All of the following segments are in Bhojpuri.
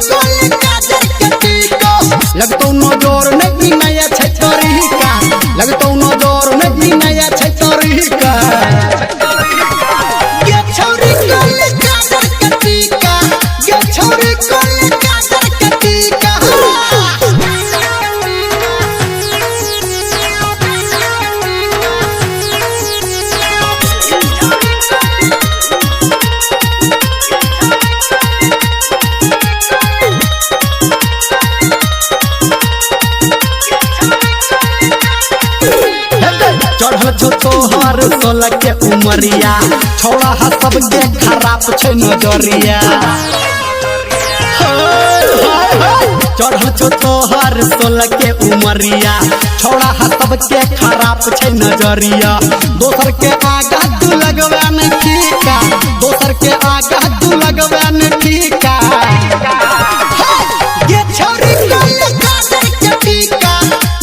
कोल काजर के टीका लगतो नजर नहीं नया छै तरीका लगतो नजर नहीं नया छै तरीका ये छोरी कोल काजर के टीका ये छोरी कोल काजर के टीका चढ़ल छो तोहर 16 के उमरिया छोड़ा हा सबके खराब छै नजरिया चढ़ल छो तोहर 16 के उमरिया छोड़ा हा सबके खराब छै नजरिया दोसर के आगा तू लगवा न ठीका दोसर के आगा तू लगवा न ठीका ये छोरी कोल काजर के टीका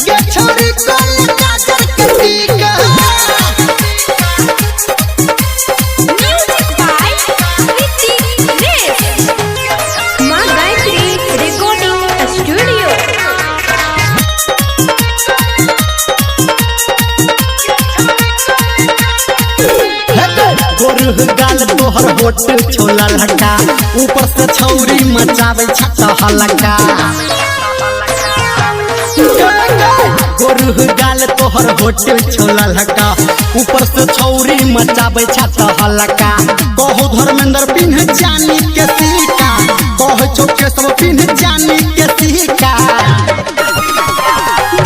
ये छोरी कोल काजर के टीका गाल तोहर होटल छोला लगा ऊपर से छौरी मचावे छत हलका गोरुह गाल तोहर होटल छोला लगा ऊपर से छौरी मचावे छत हलका कहो धर्मेंद्र पिन्ह जानी के सीका कहो चौके सब पिन्ह जानी के सीका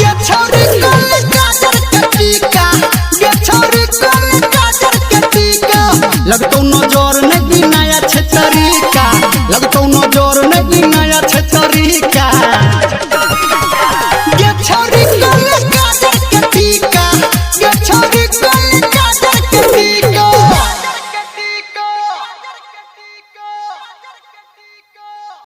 ये छौरी कोल काजर के टीका ये छौरी कोल काजर के टीका लगतो नजर